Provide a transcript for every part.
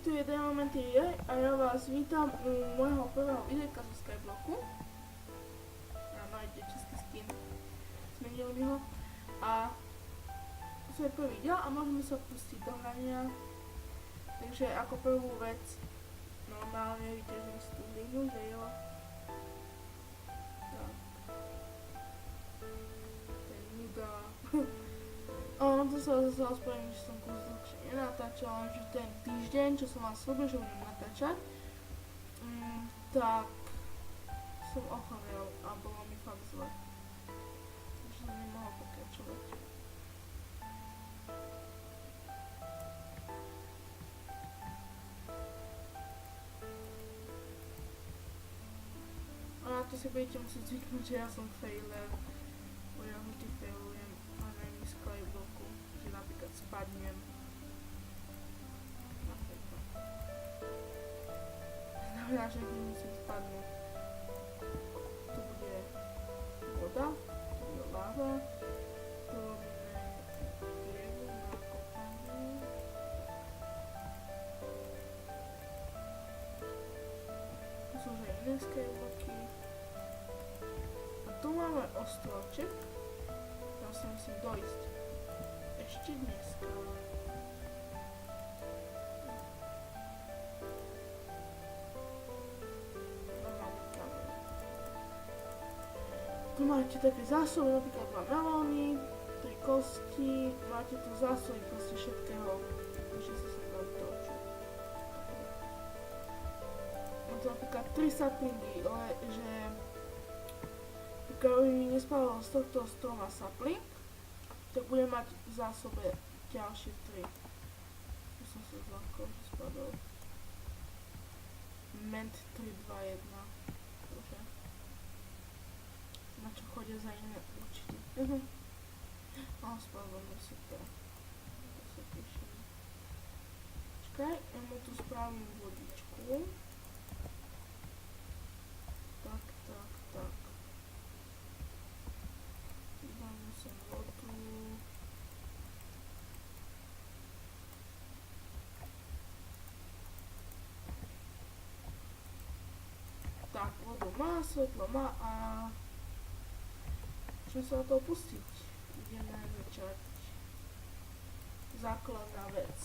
Tu je Diamond je a ja vás vítam u môjho prvého videjka zo Skyblocku. Áno, ide český skin. Zmenili mi ho. A to je prvý diel a môžeme sa pustiť do hrania. Takže ako prvú vec, normálne vyťažím si tú hlinu, že jo. Tak. To je nuda. Ono to sa zase ospravedlňujem, že som kus dlhšie nenatáčala, že ten týždeň, čo som vám slúbil, že budem natáčať, tak som ochorel a bolo mi fakt zle. Takže som nemohla pokračovať. A na to si budete musieť zvyknúť, že ja som failer. Bo ja vždy failujem a najmä z Skyblocku, že napríklad spadnem. Napríklad. Znamená, že nemusím spadnúť. Tu bude voda, tu bude láva, tu robíme lievu na kopanie. Tu sú už aj iné skyblocky. A tu máme ostrovček. Tam sa musím dojsť. Ešte dneska. Tu máte také zásoby, napríklad 2 melóny, 3 kosti, máte tu zásoby proste všetkého. Ešte sa sem dám toču. Máte napríklad 3 saplingy, že pokiaľ by mi nespávalo z tohto stroma sapling, tak budem mať v zásobe ďalšie 3. Tu som sa zľahkol, že spadol. Ment 3, 2, 1. Bože. Na čo chodia za iné určite. Spadol mi super. To sa teším. Čakaj, ja mu tu spravím vodičku. Tak. Dáme sem vodu. Tak, vodu má, svetlo má a môžeme sa na to pustiť. Ideme začať. Základná vec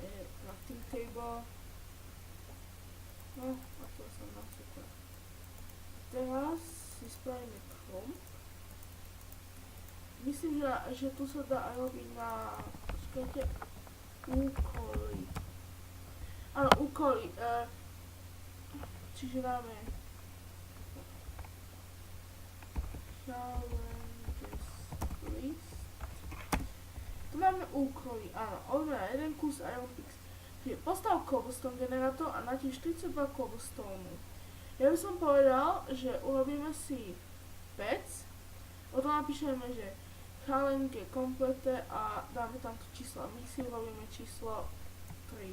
je crafting table. No, a to som na super. Teraz si spravíme klump. Myslím, že tu sa dá aj robiť na, počkajte, úkoly. Áno, úkoly. Čiže dáme challenges list. Tu máme úkoly, áno, odmena 1 kus Iron Pix. Čiže postav cobblestone generátor a natiež 42 cobblestone. Ja by som povedal, že urobíme si vec, potom napíšeme, že challenge je komplete a dáme tam to číslo. My si urobíme číslo 3.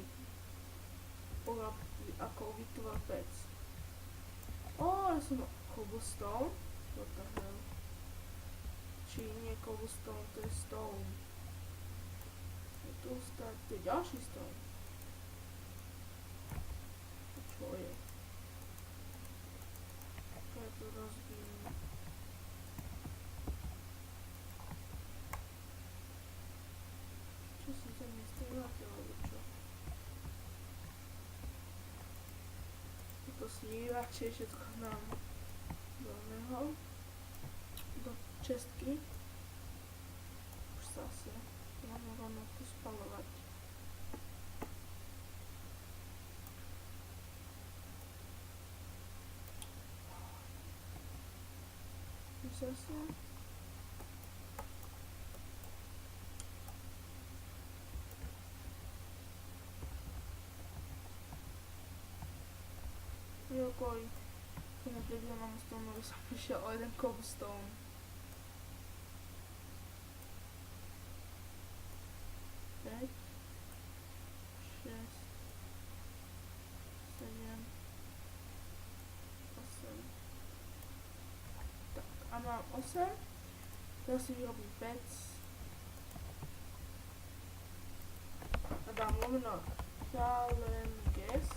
Ako vytvor vec. Ja som cobblestone. What the hell? Či nie cobblestone, to je stone. To je ďalší stone. Čo je? Ja to rozbijem. Čo si tam nestreláte, alebo čo? To snívače, všetko nám do čestky. Už sa asi máme rovno tu spalovať. Už sa asi Jokoj, tomu debilnému stonovi som prišiel o 1 cobblestone. Päť, 6, 7, 8. Tak, a mám 8. Teraz si vyrobím vec. A dám lomeno challenge S,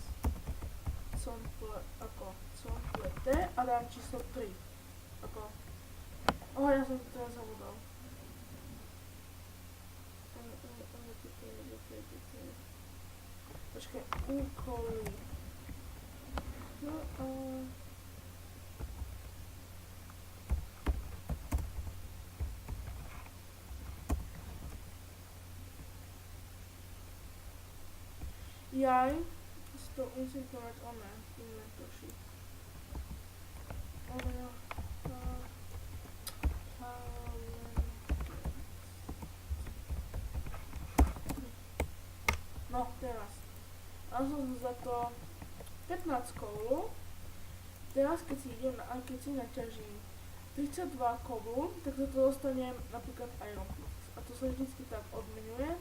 complete a dám číslo 3. Ako, ja som to teraz zabudol. Počkaj, úkoly. No a... Jaj, si to musím povedať inventory. No, teraz. A som za to 15 kovov. Teraz, keď si naťažím 32 kovov, tak za to dostanem napríklad Iron Pix. A to sa vždycky tak odmenuje.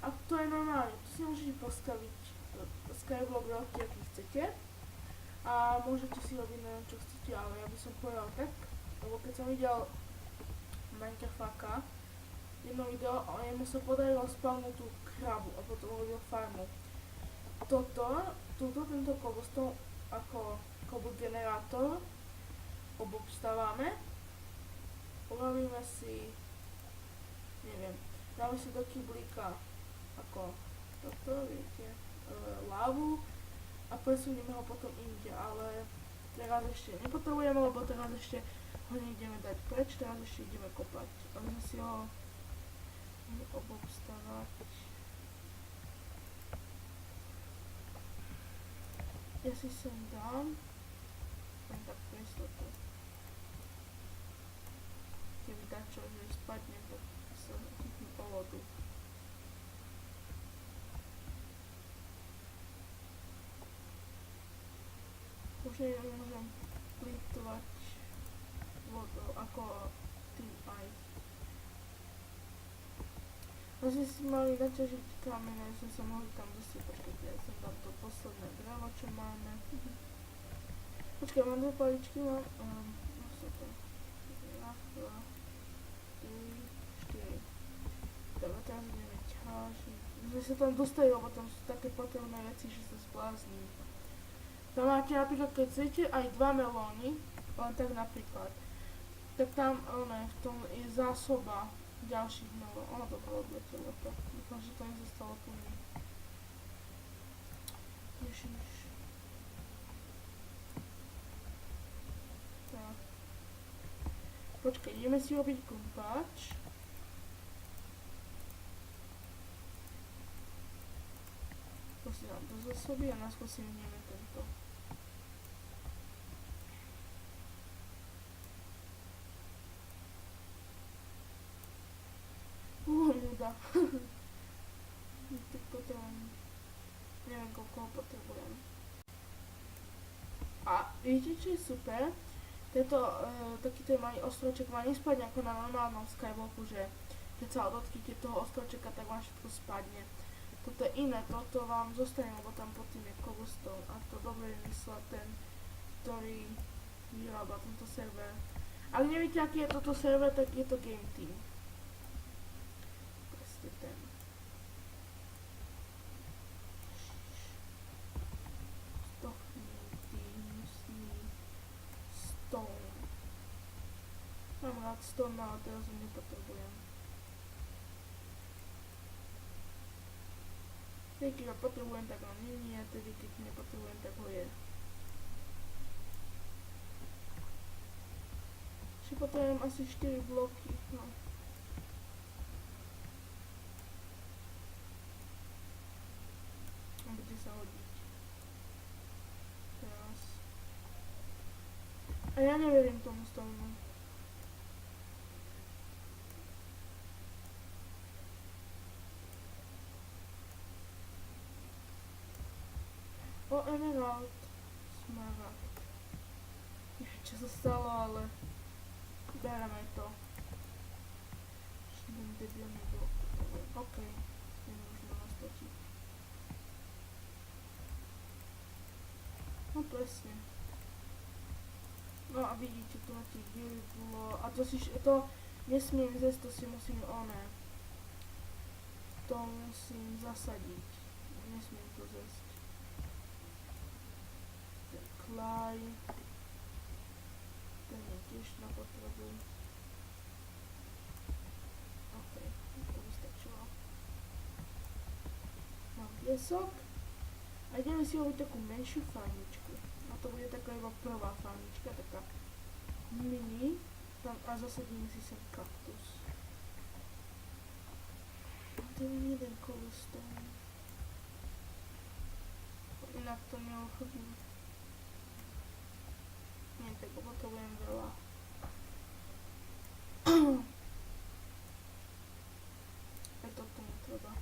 A to je normálne, tu si môžete postaviť skyblock veľký, aký chcete. A môžete si robiť neviem čo chcete, ale ja by som povedal tak, lebo keď som videl Minecraftáka, jedno video, a jemu sa podarilo spavnúť tú krabu a potom robil farmu. Tento cobblestone ako cobble generátor obstávame, urobíme si, neviem, dáme si do kyblíka ako toto, viete, lávu a presunieme ho potom inde, ale teraz ešte nepotrebujeme, lebo teraz ešte ho nejdeme dať preč, teraz ešte ideme kopať, aby sme si ho obobstávať. Ja si sem dám, len tak pre istotu. Keby dačo, že spadne, tak sa chytnú po vodu. Už nemôžem plýtvať vodou, ako tým aj. Asi si mali naťažiť kamene, sme sa mohli tam dostať, počkajte, ja som dám to posledné drevo, čo máme. Počkaj, mám dve paličky, mám sa to. 1, 2, 3, 4. Dobre, teraz ideme ťažiť. Sme sa tam dostali, lebo tam sú také potrebné veci, že sa zblázním. Tam máte napríklad, keď chcete aj 2 melóny, len tak napríklad, tak tam v tom je zásoba ďalších melón. Ono to bolo odletelo to. Dúfam, že to nezostalo tu. Ježiš. Tak. Počkaj, ideme si robiť krumpáč. To si dám do zásoby a náskôr si vnieme tento. Nuda. Tak potom neviem, koľko ho potrebujem. A viete, čo je super? Takýto malý ostroček má nespadne ako na normálnom skyblocku, že keď sa dotknete toho ostročeka, tak vám všetko spadne. Toto je iné, toto vám zostane, lebo tam pod tým je cobblestone. A to dobre vymyslel ten, ktorý vyrába tento server. Ak neviete, aký je toto server, tak je to Game Team. Ten. Stone. Mám rád stone, ale teraz ho nepotrebujem. Keď ho potrebujem, tak ho nie, tedy keď nepotrebujem, tak ho je. Ešte potrebujem asi 4 bloky, no. Bude sa hodiť. Teraz. A ja neverím tomu stonu. O, emerald. Smaragd. Neviem, čo sa stalo, ale bereme to. Ešte ten debilný blok. OK. Nemôžeme nastačiť. No presne. No a vidíte, tu máte jedlo. A to nesmiem zjesť, to si musím To musím zasadiť. Nesmiem to zjesť. klaj. Ten je tiež na potrebu. OK, to by stačilo. Mám piesok. A ideme si robiť takú menšiu farmičku. A to bude taká iba prvá farmička, taká mini. Tam, a zasadíme si sem kaktus. A to je jeden cobblestone. Inak to neochodím. Nie, tak potrebujem veľa. Aj toto mi treba.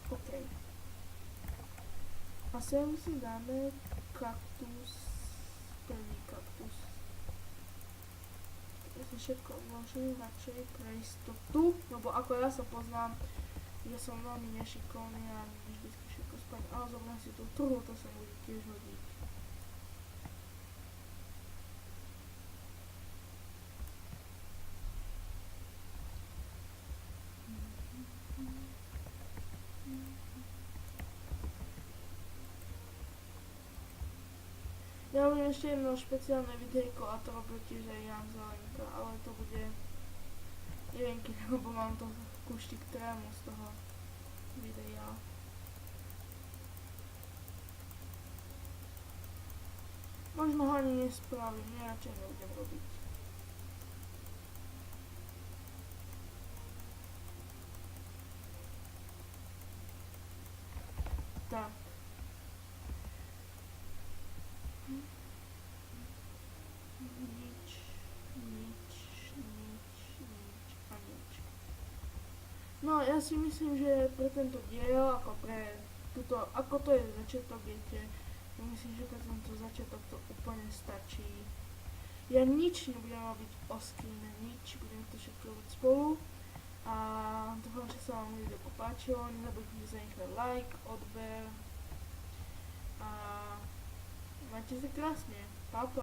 OK. A sem si dáme kaktus, prvý kaktus. Ja si všetko vložím radšej pre istotu, lebo ako ja sa poznám, ja som veľmi nešikovný a vždycky všetko spadne. Ale zoberiem si tú trhu, to sa bude tiež hodiť. Ja mám ešte jedno špeciálne videjko a to robil tiež aj Jan Zelenka, ale to bude, neviem keď, lebo mám to kúštik trému z toho videa. Možno ho ani nespravím, ja radšej nebudem robiť. Tak. No, ja si myslím, že pre tento diel, ako pre túto, ako to je začiatok, viete, myslím, že pre tento začiatok to úplne stačí. Ja nič nebudem robiť oskríne, nič, budem to všetko robiť spolu. A dúfam, že sa vám video popáčilo, nezabudnite zanechať like, odber a majte sa krásne, pa pa.